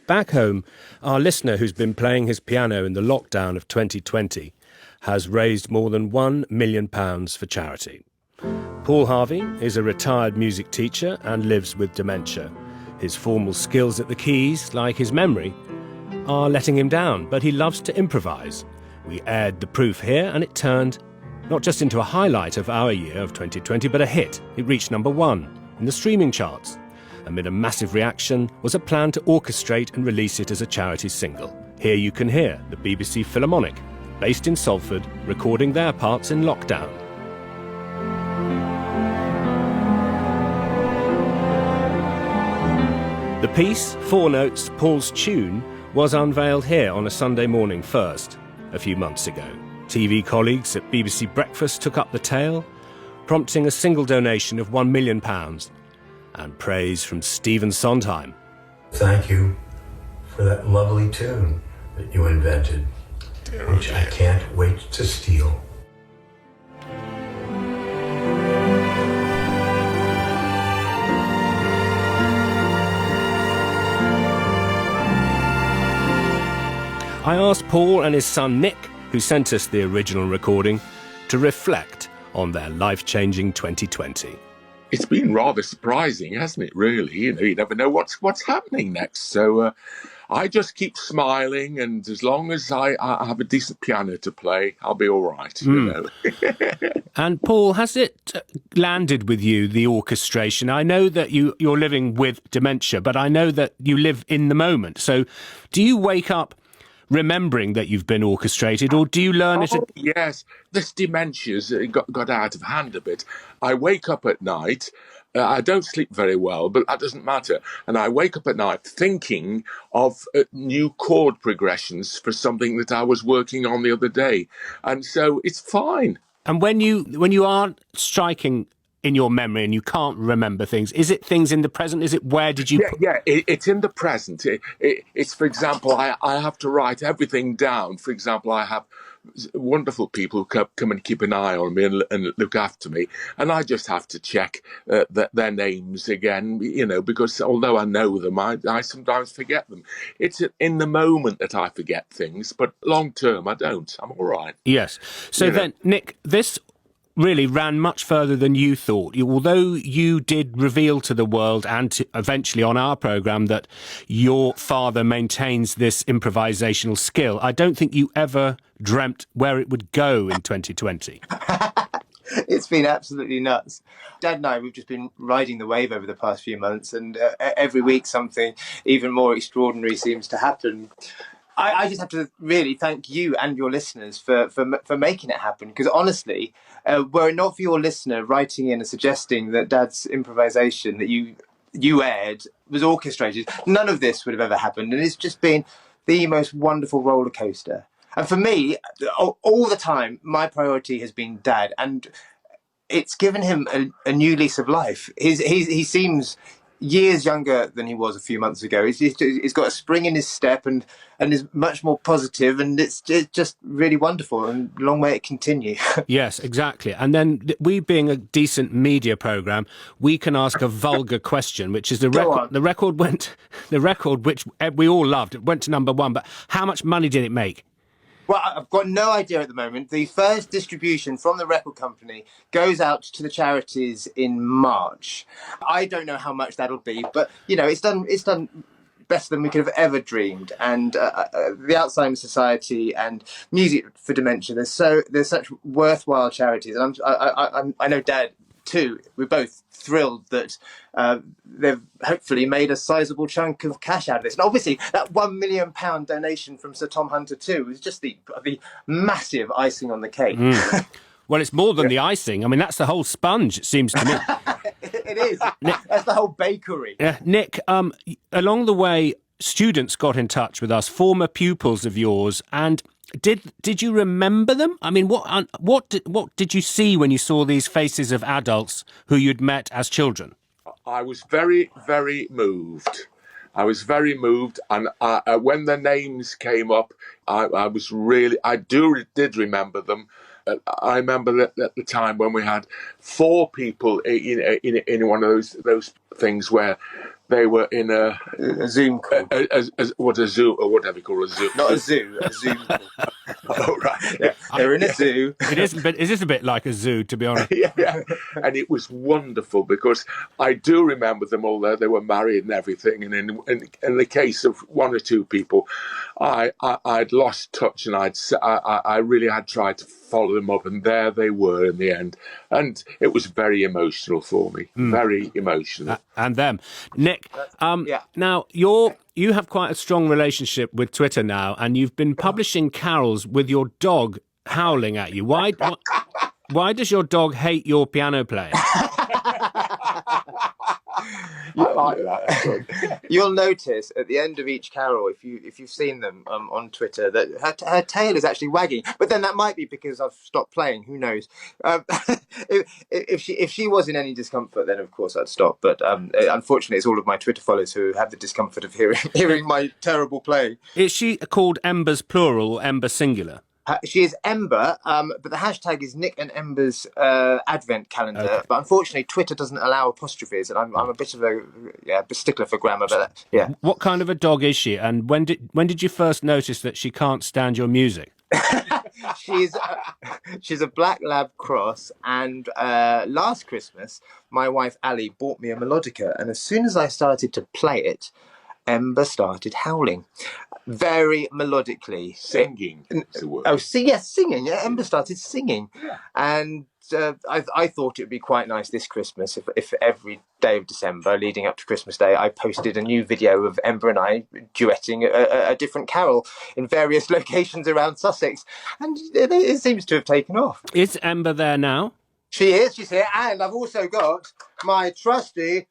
Back home, our listener who's been playing his piano in the lockdown of 2020 has raised more than £1 million for charity. Paul Harvey is a retired music teacher and lives with dementia. His formal skills at the keys, like his memory, are letting him down, but he loves to improvise. We aired The Proof here, and it turned not just into a highlight of our year of 2020, but a hit. It reached #1 in the streaming charts. Amid a massive reaction was a plan to orchestrate and release it as a charity single. Here you can hear the BBC Philharmonic, based in Salford, recording their parts in lockdown. The piece, 4 Notes, Paul's Tune, was unveiled here on a Sunday morning first, a few months ago. TV colleagues at BBC Breakfast took up the tale, prompting a single donation of £1 million, and praise from Stephen Sondheim. Thank you for that lovely tune that you invented, which I can't wait to steal. I asked Paul and his son Nick, who sent us the original recording, to reflect on their life-changing 2020. It's been rather surprising, hasn't it, really? You never know what's happening next. So I just keep smiling, and as long as I have a decent piano to play, I'll be all right, you know. And Paul, has it landed with you, the orchestration? I know that you're living with dementia, but I know that you live in the moment. So do you wake up remembering that you've been orchestrated, or do you learn it? Yes, this dementia's got out of hand a bit. I wake up at night. I don't sleep very well, but that doesn't matter. And I wake up at night thinking of new chord progressions for something that I was working on the other day. And so it's fine. And when you aren't striking in your memory and you can't remember things, is it things in the present? Is it where did you... It's in the present. It's, for example, I have to write everything down. For example, I have wonderful people who come and keep an eye on me and look after me, and I just have to check their names again, because although I know them, I sometimes forget them. It's in the moment that I forget things, but long term I don't. I'm all right. Yes. So then, Nick, this really ran much further than you thought. Although you did reveal to the world and eventually on our programme that your father maintains this improvisational skill, I don't think you ever dreamt where it would go in 2020. It's been absolutely nuts. Dad and I, we've just been riding the wave over the past few months, and every week something even more extraordinary seems to happen. I just have to really thank you and your listeners for making it happen, because honestly, were it not for your listener writing in and suggesting that Dad's improvisation that you aired was orchestrated, none of this would have ever happened. And it's just been the most wonderful roller coaster. And for me, all the time, my priority has been Dad, and it's given him a new lease of life. He seems years younger than he was a few months ago. He's got a spring in his step and is much more positive, and it's just really wonderful, and long may it continue. Yes, exactly. And then we, being a decent media programme, we can ask a vulgar question, which is the record which we all loved. It went to #1, but how much money did it make? Well, I've got no idea at the moment. The first distribution from the record company goes out to the charities in March. I don't know how much that'll be, but it's done better than we could have ever dreamed. And the Alzheimer's Society and Music for Dementia, there's such worthwhile charities. And I know Dad too. We're both thrilled that they've hopefully made a sizable chunk of cash out of this. And obviously that £1 million donation from Sir Tom Hunter too was just the massive icing on the cake. Well, it's more than the icing. I mean, that's the whole sponge, it seems to me. It is. That's the whole bakery. Nick, along the way, students got in touch with us, former pupils of yours, and did you remember them? I mean, what did you see when you saw these faces of adults who you'd met as children? I was very, very moved. And when the names came up, I did remember them. I remember at the time when we had 4 people in one of those things where they were in a Zoom call. a zoo, or whatever you call a zoo. Not a zoo, a Zoom call. Oh, right. Yeah, they're in a zoo. It is a bit like a zoo, to be honest. Yeah, and it was wonderful because I do remember them all there. They were married and everything. And in the case of one or two people, I'd lost touch, and I really had tried to follow them up, and there they were in the end. And it was very emotional for me, very emotional. And them. Nick, now you have quite a strong relationship with Twitter now, and you've been publishing carols with your dog howling at you. Why does your dog hate your piano playing? I like that. You'll notice at the end of each carol, if you've seen them on Twitter, that her tail is actually wagging. But then that might be because I've stopped playing. Who knows? If she was in any discomfort, then of course I'd stop. But unfortunately, it's all of my Twitter followers who have the discomfort of hearing my terrible playing. Is she called Embers plural or Ember singular? She is Ember, but the hashtag is Nick and Ember's advent calendar. Okay. But unfortunately, Twitter doesn't allow apostrophes, and I'm a bit of a stickler for grammar. But What kind of a dog is she? And when did you first notice that she can't stand your music? She's a black lab cross, and last Christmas, my wife Ali bought me a melodica, and as soon as I started to play it, Ember started howling. Very melodically. Singing. Singing. Yeah, Ember started singing. Yeah. And I thought it would be quite nice this Christmas if every day of December leading up to Christmas Day I posted a new video of Ember and I duetting a different carol in various locations around Sussex. And it seems to have taken off. Is Ember there now? She is. She's here. And I've also got my trusty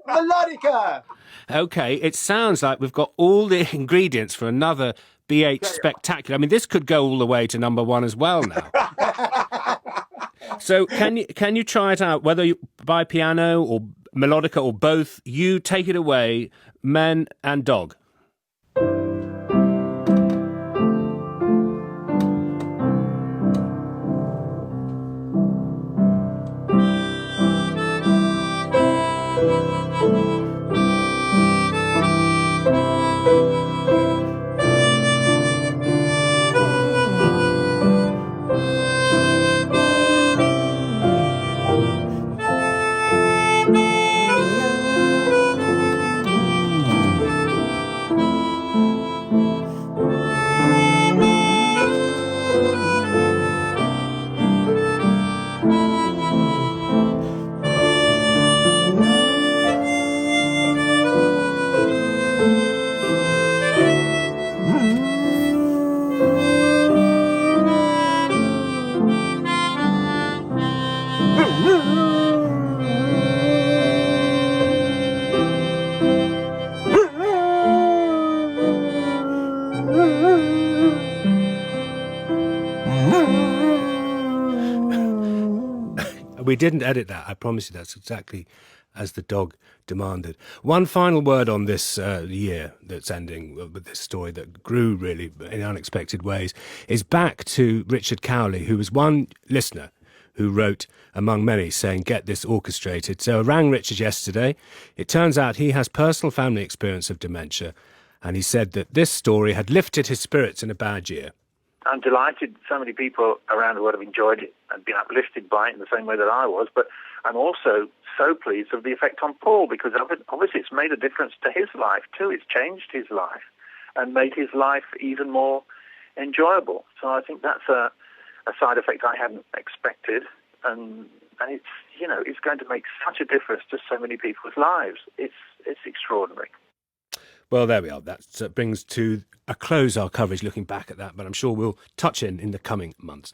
melodica. Okay, it sounds like we've got all the ingredients for another BH spectacular. I mean, this could go all the way to number one as well now. So can you try it out, whether you by piano or melodica or both? You take it away, men and dog. We didn't edit that. I promise you that's exactly as the dog demanded. One final word on this year that's ending with this story that grew really in unexpected ways is back to Richard Cowley, who was one listener who wrote, among many, saying, get this orchestrated. So I rang Richard yesterday. It turns out he has personal family experience of dementia, and he said that this story had lifted his spirits in a bad year. I'm delighted so many people around the world have enjoyed it and been uplifted by it in the same way that I was, but I'm also so pleased of the effect on Paul, because obviously it's made a difference to his life too. It's changed his life and made his life even more enjoyable. So I think that's a side effect I hadn't expected, and it's, you know, it's going to make such a difference to so many people's lives. It's extraordinary. Well, there we are. That brings to a close our coverage looking back at that, but I'm sure we'll touch in the coming months.